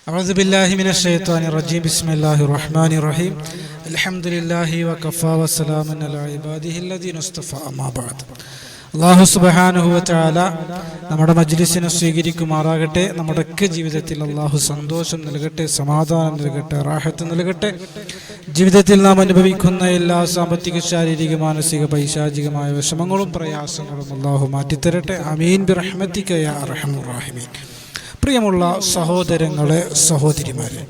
أعوذ بالله من الشيطان الرجيم بسم الله الرحمن الرحيم الحمد لله وكفى وسلام على عباده الذين اصطفى أما بعد അല്ലാഹു സുബ്ഹാനഹു വ തആല നമ്മുടെ മജ്ലിസിനെ സ്വീകരിക്കുമാറാകട്ടെ. നമ്മുടെയൊക്കെ ജീവിതത്തിൽ അല്ലാഹു സന്തോഷം നൽകട്ടെ, സമാധാനം നൽകട്ടെ, റാഹത്ത് നൽകട്ടെ. ജീവിതത്തിൽ നാം അനുഭവിക്കുന്ന എല്ലാ സാമ്പത്തിക, ശാരീരിക, മാനസിക, പൈശാചികമായ വിഷമങ്ങളും പ്രയാസങ്ങളും അല്ലാഹു മാറ്റിത്തരട്ടെ. ആമീൻ ബിറഹ്മതിക യാ അർഹമർ റഹീമീൻ. പ്രിയമുള്ള സഹോദരങ്ങളെ, സഹോദരിമാരെ,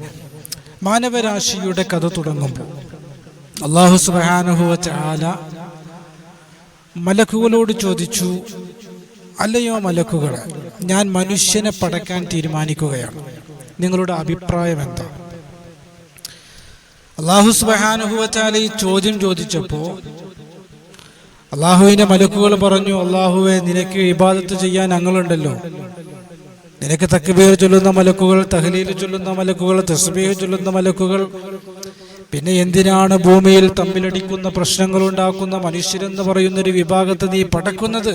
മാനവരാശിയുടെ കഥ തുടങ്ങുമ്പോൾ അല്ലാഹു സുബ്ഹാനഹു വ തആല മലക്കുകളോട് ചോദിച്ചു, അല്ലയോ മലക്കുകളെ, ഞാൻ മനുഷ്യനെ പടക്കാൻ തീരുമാനിക്കുകയാണ്, നിങ്ങളുടെ അഭിപ്രായം എന്താ? അല്ലാഹു സുബ്ഹാനഹു വ തആല ഈ ചോദ്യം ചോദിച്ചപ്പോൾ അല്ലാഹുവിന്റെ മലക്കുകൾ പറഞ്ഞു, അല്ലാഹുവേ, നിനക്ക് ഇബാദത്ത് ചെയ്യാൻ ഞങ്ങളുണ്ടല്ലോ. നിനക്ക് തക്ബീർ ചൊല്ലുന്ന മലക്കുകൾ, തഹ്ലീൽ ചൊല്ലുന്ന മലക്കുകൾ, തസ്ബീഹ് ചൊല്ലുന്ന മലക്കുകൾ. പിന്നെ എന്തിനാണ് ഭൂമിയിൽ തമ്മിലടിക്കുന്ന പ്രശ്നങ്ങൾ ഉണ്ടാക്കുന്ന മനുഷ്യരെന്ന് പറയുന്നൊരു വിഭാഗത്തെ നീ പടക്കുന്നത്?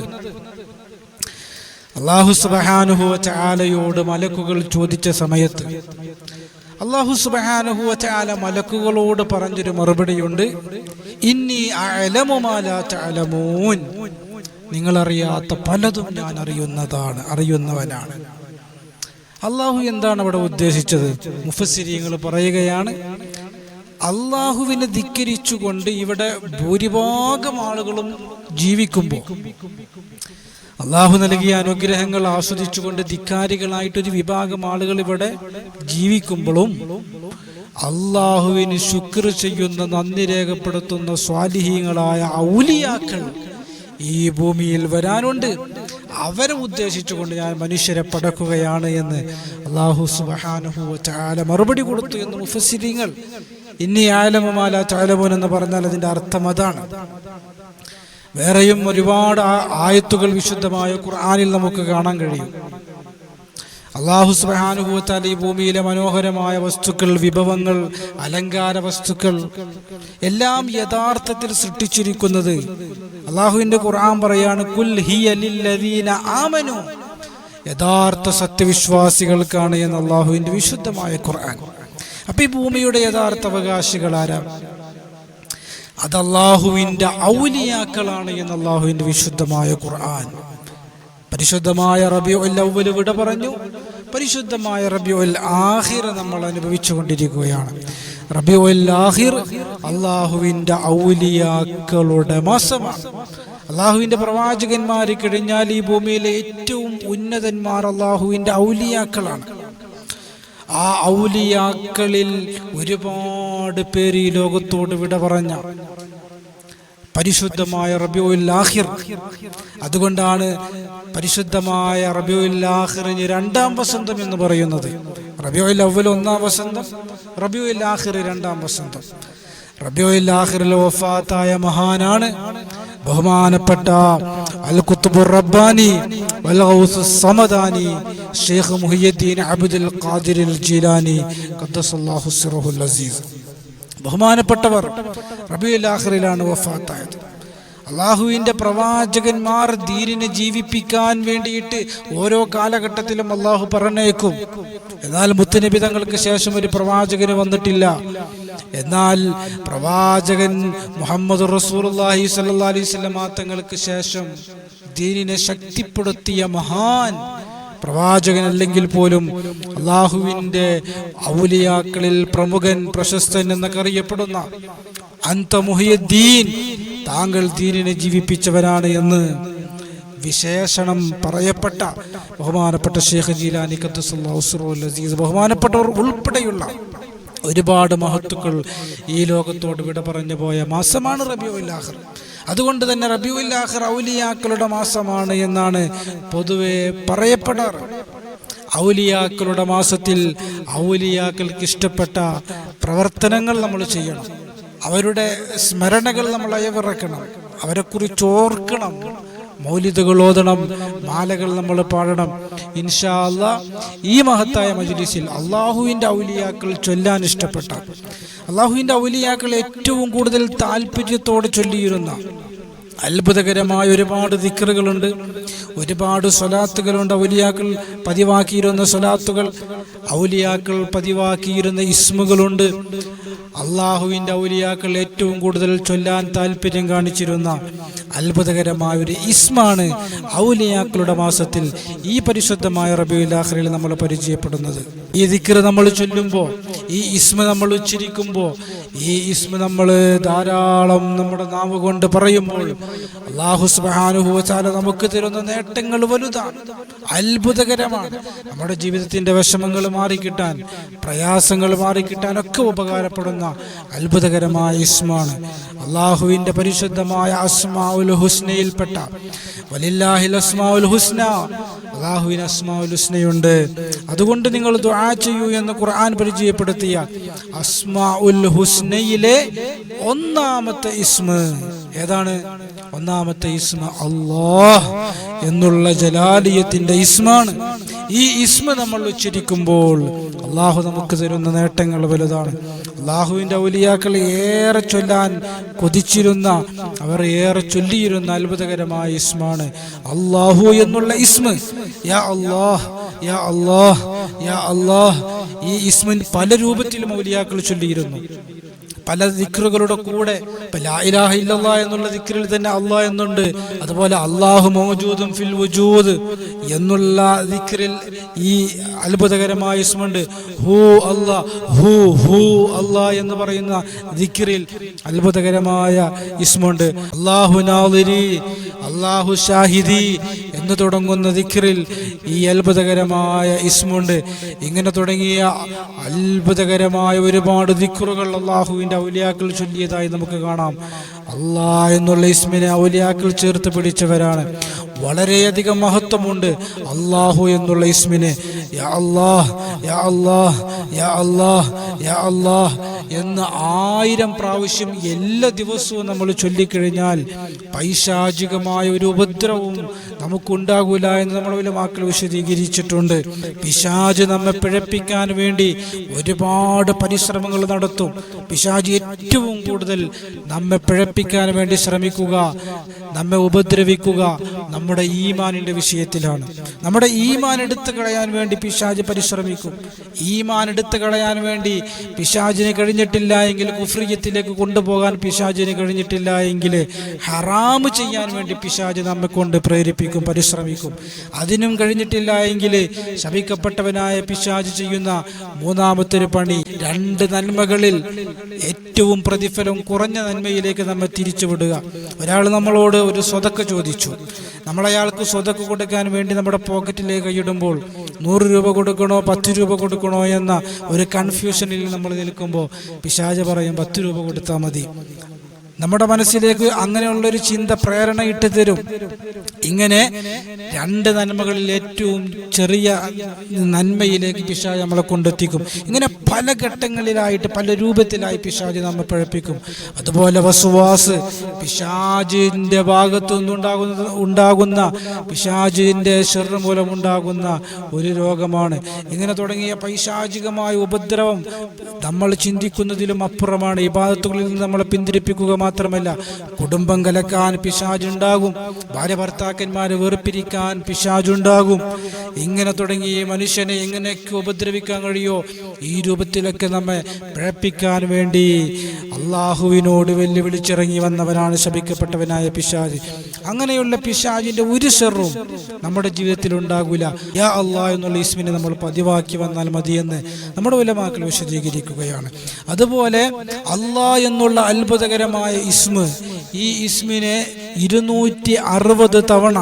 അല്ലാഹു സുബ്ഹാനഹു വ തആലയോട് മലക്കുകൾ ചോദിച്ച സമയത്ത് അല്ലാഹു സുബ്ഹാനഹു വ തആല മലക്കുകളോട് പറഞ്ഞൊരു മറുപടിയുണ്ട്, ഇന്നി അഅലമു മാ ലാ തഅലമൂൻ. നിങ്ങൾ അറിയാത്ത പലതും ഞാൻ അറിയുന്നവനാണ്. അല്ലാഹു എന്താണ് അവിടെ ഉദ്ദേശിച്ചത്? മുഫസ്സിരീങ്ങൾ പറയുകയാണ്, അള്ളാഹുവിനെ ധിക്കരിച്ചുകൊണ്ട് ഇവിടെ ഭൂരിഭാഗം ആളുകളും ജീവിക്കുമ്പോൾ, അള്ളാഹു നൽകിയ അനുഗ്രഹങ്ങൾ ആസ്വദിച്ചുകൊണ്ട് ധിക്കാരികളായിട്ടൊരു വിഭാഗം ആളുകൾ ഇവിടെ ജീവിക്കുമ്പോഴും അള്ളാഹുവിന് ശുക്ർ ചെയ്യുന്ന, നന്ദി രേഖപ്പെടുത്തുന്ന സ്വാലിഹീങ്ങളായ ഔലിയാക്കൾ ഈ ഭൂമിയിൽ വരാനുണ്ട്. അവരെ ഉദ്ദേശിച്ചുകൊണ്ട് ഞാൻ മനുഷ്യരെ പടക്കുകയാണ് എന്ന് അല്ലാഹു സുബ്ഹാനഹു വ തആല മറുപടി കൊടുത്തു എന്ന് മുഫസ്സിരീങ്ങൾ. ഇന്നി അഅലമു മാ ലാ തഅലമൂൻ എന്ന് പറഞ്ഞാൽ അതിന്റെ അർത്ഥം അതാണ്. വേറെയും ഒരുപാട് ആയത്തുകൾ വിശുദ്ധമായ ഖുർആനിൽ നമുക്ക് കാണാൻ കഴിയും. അല്ലാഹു സുബ്ഹാനഹു വ തആല ഈ ഭൂമിയിലെ മനോഹരമായ വസ്തുക്കൾ, വിഭവങ്ങൾ, അലങ്കാര വസ്തുക്കൾ എല്ലാം യഥാർത്ഥത്തിൽ സൃഷ്ടിച്ചിരിക്കുന്നത് അല്ലാഹുവിന്റെ ഖുർആൻ പറയാണ്, കുൽ ഹിയ ലില്ലദീന ആമനു, യഥാർത്ഥ സത്യവിശ്വാസികൾക്കാണ് എന്ന് അല്ലാഹുവിന്റെ വിശുദ്ധമായ ഖുർആൻ. അപ്പൊ ഈ ഭൂമിയുടെ യഥാർത്ഥ അവകാശികൾ ആരാ? അത് അല്ലാഹുവിന്റെ ഔലിയാക്കളാണ് എന്ന് അല്ലാഹുവിന്റെ വിശുദ്ധമായ ഖുർആൻ. പരിശുദ്ധമായ റബീഉൽ അവ്വൽ വിട പറഞ്ഞു, പരിശുദ്ധമായ റബീഉൽ ആഖിർ നമ്മൾ അനുഭവിച്ചു കൊണ്ടിരിക്കുകയാണ്. റബീഉൽ ആഖിർ അല്ലാഹുവിന്റെ ഔലിയാക്കളുടെ മാസമാണ്. അല്ലാഹുവിന്റെ പ്രവാചകന്മാര് കഴിഞ്ഞാൽ ഈ ഭൂമിയിലെ ഏറ്റവും ഉന്നതന്മാർ അല്ലാഹുവിന്റെ ഔലിയാക്കളാണ്. ആ ഔലിയാക്കളിൽ ഒരുപാട് പേര് ഈ ലോകത്തോട് വിട പറഞ്ഞ പരിശുദ്ധമായ റബീഉൽ ആഖിർ. അതുകൊണ്ടാണ് പരിശുദ്ധമായ റബീഉൽ ആഖിറിന് രണ്ടാം വസന്തം എന്ന് പറയുന്നത്. റബീഉൽ അവ്വൽ ഒന്നാം വസന്തം, റബീഉൽ ആഖിർ രണ്ടാം വസന്തം. റബീഉൽ ആഖിറിൽ വഫാത്തായ മഹാനാണ് ബഹുമാനപ്പെട്ട അൽ ഖുത്ബുർ റബ്ബാനി വൽ ഗൗസുസ് സമദാനി ശൈഖ് മുഹിയുദ്ദീൻ അബ്ദുൽ ഖാദിർ അൽ ജീലാനി ഖദ്ദസല്ലാഹു സിറഹുൽ അസീസ്. ബഹുമാനപ്പെട്ടവർ റബീഉൽ ആഖിറിലാണ് വഫാത്തായത്. അല്ലാഹുവിന്റെ പ്രവാചകന്മാർ ദീനിനെ ജീവിപ്പിക്കാൻ വേണ്ടിയിട്ട് ഓരോ കാലഘട്ടത്തിലും അല്ലാഹു പറഞ്ഞേക്കും. എന്നാൽ മുത്തുനബി തങ്ങൾക്ക് ശേഷം ഒരു പ്രവാചകന് വന്നിട്ടില്ല. എന്നാൽ പ്രവാചകൻ മുഹമ്മദ് റസൂലുള്ളാഹി സ്വല്ലല്ലാഹി അലൈഹി വസല്ലം തങ്ങൾക്ക് ശേഷം ദീനിനെ ശക്തിപ്പെടുത്തിയ മഹാൻ പ്രവാചകൻ അല്ലെങ്കിൽ പോലും അല്ലാഹുവിന്റെ ഔലിയാക്കളിൽ പ്രമുഖൻ, പ്രശസ്തൻ എന്നൊക്കെ അറിയപ്പെടുന്ന അൻത മുഹിയുദ്ദീൻ, താങ്കൾ ദീനിനെ ജീവിപ്പിച്ചവരാണ് എന്ന് വിശേഷണം പറയപ്പെട്ട ബഹുമാനപ്പെട്ട ശൈഖ് ജീലാനി ഖദ്ദസല്ലാഹു സിറഹുൽ അസീസ്, ബഹുമാനപ്പെട്ടവർ ഉൾപ്പെടെയുള്ള ഒരുപാട് മഹത്തുക്കൾ ഈ ലോകത്തോട് വിട പറഞ്ഞു പോയ മാസമാണ് റബീഉൽ ആഖിർ. അതുകൊണ്ട് തന്നെ റബീഉൽ ആഖിർ ഔലിയാക്കളുടെ മാസമാണ് എന്നാണ് പൊതുവെ പറയപ്പെടാറ്. ഔലിയാക്കളുടെ മാസത്തിൽ ഔലിയാക്കൾക്ക് ഇഷ്ടപ്പെട്ട പ്രവർത്തനങ്ങൾ നമ്മൾ ചെയ്യണം. അവരുടെ സ്മരണകൾ നമ്മൾ അയവിറക്കണം, അവരെക്കുറിച്ച് ഓർക്കണം, മൗലിദുകൾ ഓതണം, മാലകൾ നമ്മൾ പാടണം. ഇൻഷാ അല്ലാഹ് ഈ മഹത്തായ മജ്ലിസിൽ അല്ലാഹുവിന്റെ ഔലിയാക്കൾ ചൊല്ലാൻ ഇഷ്ടപ്പെട്ട, അല്ലാഹുവിന്റെ ഔലിയാക്കൾ ഏറ്റവും കൂടുതൽ താല്പര്യത്തോടെ ചൊല്ലിയിരുന്ന അത്ഭുതകരമായ ഒരുപാട് ദിക്റുകളുണ്ട്, ഒരുപാട് സ്വലാത്തുകളുണ്ട്. ഔലിയാക്കൾ പതിവാക്കിയിരുന്ന സ്വലാത്തുകൾ ഔലിയാക്കൾ പതിവാക്കിയിരുന്ന ഇസ്മുകളുണ്ട്. അള്ളാഹുവിൻ്റെ ഔലിയാക്കൾ ഏറ്റവും കൂടുതൽ ചൊല്ലാൻ താല്പര്യം കാണിച്ചിരുന്ന അത്ഭുതകരമായ ഒരു ഇസ്മാണ് ഔലിയാക്കളുടെ മാസത്തിൽ ഈ പരിശുദ്ധമായ റബീഉൽ ആഖിറിൽ നമ്മൾ പരിചയപ്പെടുന്നത്. ഈ ദിക്ർ നമ്മൾ ചൊല്ലുമ്പോൾ, ഈ ഇസ്മ നമ്മൾ ഉച്ചരിക്കുമ്പോൾ, ഈ ഇസ്മ നമ്മൾ ധാരാളം നമ്മുടെ നാവ് കൊണ്ട് പറയുമ്പോൾ അല്ലാഹു സുബ്ഹാനഹു വ തആല നമുക്ക് തരുന്ന നേട്ടങ്ങൾ വലുതാണ്, അത്ഭുതകരമാണ്. നമ്മുടെ ജീവിതത്തിന്റെ വിഷമങ്ങൾ മാറിക്കിട്ടാൻ, പ്രയാസങ്ങൾ മാറിക്കിട്ടാൻ ഒക്കെ ഉപകാരപ്പെടുന്ന അത്ഭുതകരമായ ഇസ്മാണ്. അള്ളാഹുവിന്റെ പരിശുദ്ധമായ അസ്മാഉൽ ഹുസ്നയിൽപ്പെട്ട വലില്ലാഹിൽ അസ്മാഉൽ ഹുസ്ന, അള്ളാഹുവിന് അസ്മാഉൽ ഹുസ്നയുണ്ട്. അതുകൊണ്ട് നിങ്ങൾ ദുആ ചെയ്യൂ എന്ന് ഖുർആൻ പരിചയപ്പെടുത്തിയ അസ്മാഉൽ ഹുസ്നയിലെ ഒന്നാമത്തെ ഇസ്മ ഏതാണ്? ഒന്നാമത്തെ ഇസ്മ അല്ലാഹ് എന്നുള്ള ജലാലിയത്തിന്റെ ഇസ്മാണ്. ഈ ഇസ്മ നമ്മൾ ഉച്ചരിക്കുമ്പോൾ അള്ളാഹു നമുക്ക് തരുന്ന നേട്ടങ്ങൾ വലുതാണ്. അള്ളാഹുവിന്റെ ഔലിയാക്കൾ ഏറെ ചൊല്ലാൻ കൊതിച്ചിരുന്ന, അവർ ഏറെ ചൊല്ലിയിരുന്ന അത്ഭുതകരമായ ഇസ്മാണ് അല്ലാഹു എന്നുള്ള ഇസ്മ. യാ അല്ലാഹ്, യാ അല്ലാഹ്, യാ അല്ലാഹ്. ഈ ഇസ്മിൻ പല രൂപത്തിലും ഔലിയാക്കൾ ചൊല്ലിയിരുന്നു. പല ദിക്റുകളുടെ കൂടെ ലാ ഇലാഹ ഇല്ലല്ലാഹ് എന്നുള്ള ദിക്റിൽ തന്നെ അല്ലാഹ് എന്നുണ്ട്. അതുപോലെ അല്ലാഹു മൗജൂദുൻ ഫിൽ വുജൂദ് എന്നുള്ള ദിക്റിൽ ഈ അത്ഭുതകരമായ ഇസ്മുണ്ട്. ഹു അല്ലാഹ്, ഹു ഹു അല്ലാഹ് എന്ന് പറയുന്ന ദിക്റിൽ അത്ഭുതകരമായ ഇസ്മുണ്ട്. അല്ലാഹു നാദിരി, അല്ലാഹു ഷാഹിദി എന്ന് തുടങ്ങുന്ന ദിക്റിൽ ഈ അത്ഭുതകരമായ ഇസ്മുണ്ട്. ഇങ്ങനെ തുടങ്ങിയ അത്ഭുതകരമായ ഒരുപാട് ദിക്റുകൾ അല്ലാഹുവിന്റെ ഔലിയാക്കൾ ചൊല്ലിയതായി നമുക്ക് കാണാം. അല്ലാഹ് എന്നുള്ള ഇസ്മിനെ ഔലിയാക്കൾ ചേർത്ത് പിടിച്ചവരാണ്. വളരെയധികം മഹത്വമുണ്ട് അല്ലാഹു എന്നുള്ള ഇസ്മിന്. യാ അല്ലാഹ്, യാ അല്ലാഹ്, യാ അല്ലാഹ്, യാ അല്ലാഹ് എന്ന് 1000 പ്രാവശ്യം എല്ലാ ദിവസവും നമ്മൾ ചൊല്ലിക്കഴിഞ്ഞാൽ പൈശാചികമായ ഒരു ഉപദ്രവവും നമുക്കുണ്ടാകൂല എന്ന് നമ്മുടെ ഉലമാക്കൾ വിശദീകരിച്ചിട്ടുണ്ട്. പിശാച് നമ്മെ പിഴപ്പിക്കാൻ വേണ്ടി ഒരുപാട് പരിശ്രമങ്ങൾ നടത്തും. പിശാച് ഏറ്റവും കൂടുതൽ നമ്മെ പിഴപ്പിക്കാൻ വേണ്ടി ശ്രമിക്കുക, നമ്മെ ഉപദ്രവിക്കുക നമ്മുടെ ഈമാനിന്റെ വിഷയത്തിലാണ്. നമ്മുടെ ഈമാൻ എടുത്തു കളയാൻ വേണ്ടി പിശാച് പരിശ്രമിക്കും. ഈമാൻ എടുത്തു കളയാൻ വേണ്ടി പിശാചിന് കഴിഞ്ഞിട്ടില്ല എങ്കിൽ, കുഫ്രിയത്തിലേക്ക് കൊണ്ടുപോകാൻ പിശാചിന് കഴിഞ്ഞിട്ടില്ല എങ്കിൽ, ഹറാമ് ചെയ്യാൻ വേണ്ടി പിശാച് നമ്മെ കൊണ്ട് പ്രേരിപ്പിക്കും, പരിശ്രമിക്കും. അതിനും കഴിഞ്ഞിട്ടില്ല എങ്കിൽ ശപിക്കപ്പെട്ടവനായ പിശാച് ചെയ്യുന്ന മൂന്നാമത്തെ ഒരു പണി, 2 നന്മകളിൽ ഏറ്റവും പ്രതിഫലം കുറഞ്ഞ നന്മയിലേക്ക് നമ്മെ തിരിച്ചുവിടുക. ഒരാൾ നമ്മളോട് ഒരു സ്വതക്ക ചോദിച്ചു. നമ്മളയാൾക്ക് സ്വതക്ക കൊടുക്കാൻ വേണ്ടി നമ്മുടെ പോക്കറ്റിലേക്ക് കൈയിടുമ്പോൾ 100 രൂപ കൊടുക്കണോ 10 രൂപ കൊടുക്കണോ എന്ന ഒരു കൺഫ്യൂഷനിൽ നമ്മൾ നിൽക്കുമ്പോൾ പിശാച് പറയും 10 രൂപ കൊടുത്താൽ മതി. നമ്മുടെ മനസ്സിലേക്ക് അങ്ങനെയുള്ളൊരു ചിന്ത പ്രേരണ ഇട്ട് തരും. ഇങ്ങനെ 2 നന്മകളിൽ ഏറ്റവും ചെറിയ നന്മയിലേക്ക് പിശാച് നമ്മളെ കൊണ്ടെത്തിക്കും. ഇങ്ങനെ പല ഘട്ടങ്ങളിലായിട്ട് പല രൂപത്തിലായി പിശാച് നമ്മെ പഴപ്പിക്കും. അതുപോലെ വസ്വാസ്, പിശാചിന്റെ ഭാഗത്തു നിന്നുണ്ടാകുന്ന പിശാചിന്റെ ശർറ് മൂലം ഉണ്ടാകുന്ന ഒരു രോഗമാണ്. ഇങ്ങനെ തുടങ്ങിയ പൈശാചികമായ ഉപദ്രവം നമ്മൾ ചിന്തിക്കുന്നതിലും അപ്പുറമാണ്. ഇബാദത്തുകളിൽ നിന്ന് നമ്മളെ പിന്തിരിപ്പിക്കുക മാത്രമല്ല, കുടുംബം കലക്കാൻ പിശാചുണ്ടാകും, ഭാര്യ ഭർത്താക്കന്മാരെ വേർപിരിക്കാൻ പിശാചുണ്ടാകും. ഇങ്ങനെ തുടങ്ങി മനുഷ്യനെ എങ്ങനെയൊക്കെ ഉപദ്രവിക്കാൻ കഴിയോ ഈ രൂപത്തിലൊക്കെ നമ്മെ പിഴപ്പിക്കാൻ വേണ്ടി അള്ളാഹുവിനോട് വെല്ലുവിളിച്ചിറങ്ങി വന്നവനാണ് ശപിക്കപ്പെട്ടവനായ പിശാച്. അങ്ങനെയുള്ള പിശാചിന്റെ ഒരു ശർറും നമ്മുടെ ജീവിതത്തിൽ ഉണ്ടാകില്ല. യാ അല്ലാഹ് എന്നുള്ള ഇസ്മിനെ നമ്മൾ പതിവാക്കി വന്നാൽ മതിയെന്ന് നമ്മുടെ ഉലമാക്കൾ വിശദീകരിക്കുകയാണ്. അതുപോലെ അല്ലാഹ് എന്നുള്ള അത്ഭുതകരമായ ഇസ്മ, ഈ ഇസ്മിനെ 260 തവണ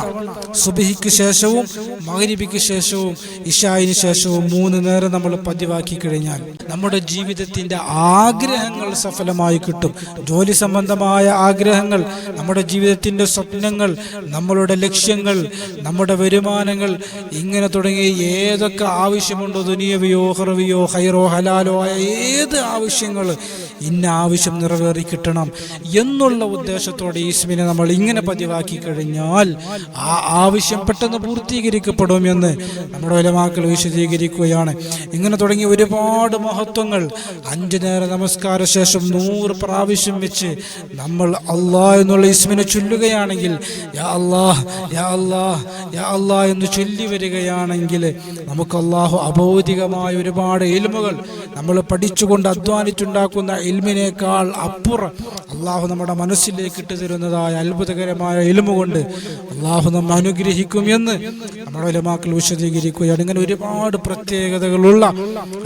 സുബ്ഹിക്ക് ശേഷവും മഗ്രിബിക്ക് ശേഷവും ഇശായിന് ശേഷവും 3 നേരം നമ്മൾ പതിവാക്കി കഴിഞ്ഞാൽ നമ്മുടെ ജീവിതത്തിന്റെ ആഗ്രഹങ്ങൾ സഫലമായി കിട്ടും. ജോലി സംബന്ധമായ ആഗ്രഹങ്ങൾ, നമ്മുടെ ജീവിതത്തിന്റെ സ്വപ്നങ്ങൾ, നമ്മളുടെ ലക്ഷ്യങ്ങൾ, നമ്മുടെ വരുമാനങ്ങൾ, ഇങ്ങനെ തുടങ്ങി ഏതൊക്കെ ആവശ്യമുണ്ടോ, ദുനിയവിയോ ഉഖ്റവിയോ ഖൈറോ ഹലാലോ ആയ ഏത് ആവശ്യങ്ങൾ, ഇന്ന ആവശ്യം നിറവേറി കിട്ടണം എന്നുള്ള ഉദ്ദേശത്തോടെ ഈസ്മിനെ നമ്മൾ ഇങ്ങനെ പതിവാക്കി കഴിഞ്ഞാൽ ആ ആവശ്യം പെട്ടെന്ന് പൂർത്തീകരിക്കപ്പെടുമെന്ന് നമ്മുടെ ഉലമാക്കൾ വിശദീകരിക്കുകയാണ്. ഇങ്ങനെ തുടങ്ങിയ ഒരുപാട് മഹത്വങ്ങൾ 5 നേര നമസ്കാര ശേഷം 100 പ്രാവശ്യം വെച്ച് നമ്മൾ അല്ലാഹ് എന്നുള്ള ഇസ്മിനെ ചൊല്ലുകയാണെങ്കിൽ, യാ അല്ലാഹ് യാ അല്ലാഹ് യാ അല്ലാഹ് എന്ന് ചൊല്ലി വരികയാണെങ്കിൽ നമുക്ക് അല്ലാഹു അഭൗതികമായ ഒരുപാട് ഇൽമുകൾ നമ്മൾ പഠിച്ചുകൊണ്ട് അധ്വാനിച്ചുണ്ടാക്കുന്ന ഇൽമിനേക്കാൾ അപ്പുറം അല്ലാഹു നമ്മുടെ മനസ്സിലേക്ക് ഇട്ടു തരുന്നതായ അത്ഭുതകരമായ ഇൽമു കൊണ്ട് അല്ലാഹു നമ്മെ അനുഗ്രഹിക്കും എന്ന് നമ്മുടെ ഉലമാക്കൾ വിശദീകരിക്കുകയാണ്. ഇങ്ങനെ ഒരുപാട് പ്രത്യേകതകളുള്ള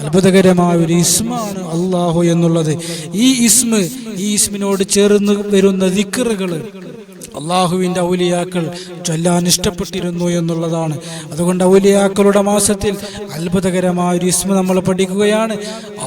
അത്ഭുതകരമായ ഒരു ഇസ്മാണ് അല്ലാഹു എന്നുള്ളത്. ഈ ഇസ്മിനോട് ചേർന്ന് വരുന്ന ദിക്റുകൾ അള്ളാഹുവിൻ്റെ ഔലിയാക്കൾ ചൊല്ലാൻ ഇഷ്ടപ്പെട്ടിരുന്നു എന്നുള്ളതാണ്. അതുകൊണ്ട് ഔലിയാക്കളുടെ മാസത്തിൽ അത്ഭുതകരമായ ഒരു ഇസ്മ നമ്മൾ പഠിക്കുകയാണ്.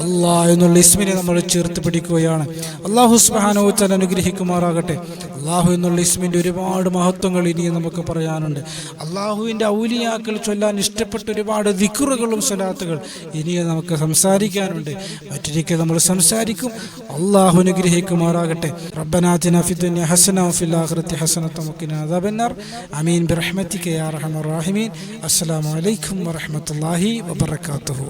അല്ലാഹ് എന്നുള്ള ഇസ്മിനെ നമ്മൾ ചേർത്ത് പഠിക്കുകയാണ്. അല്ലാഹു സുബ്ഹാനഹു വ തആല അനുഗ്രഹിക്കുമാറാകട്ടെ. അല്ലാഹു എന്നുള്ള ഇസ്മിൻ്റെ ഒരുപാട് മഹത്വങ്ങൾ ഇനിയും നമുക്ക് പറയാനുണ്ട്. അള്ളാഹുവിൻ്റെ ഔലിയാക്കൾ ചൊല്ലാൻ ഇഷ്ടപ്പെട്ട ഒരുപാട് ദിക്റുകളും സ്വലാത്തുകൾ ഇനിയും നമുക്ക് സംസാരിക്കാനുണ്ട്. മറ്റൊരിക്കൽ നമ്മൾ സംസാരിക്കും. അല്ലാഹു അനുഗ്രഹിക്കുമാറാകട്ടെ. റബ്ബനാ ആതിനാ ഫിദ്ദുനിയ ഹസന വഫിൽ ആഖിറതി ഹസനത വഖിനാ അദാബന്നാർ. ആമീൻ ബിറഹ്മതിക യാ അർഹമർ റഹീമീൻ. അസ്സലാമു അലൈക്കും വറഹ്മത്തുള്ളാഹി വബറകാതുഹു.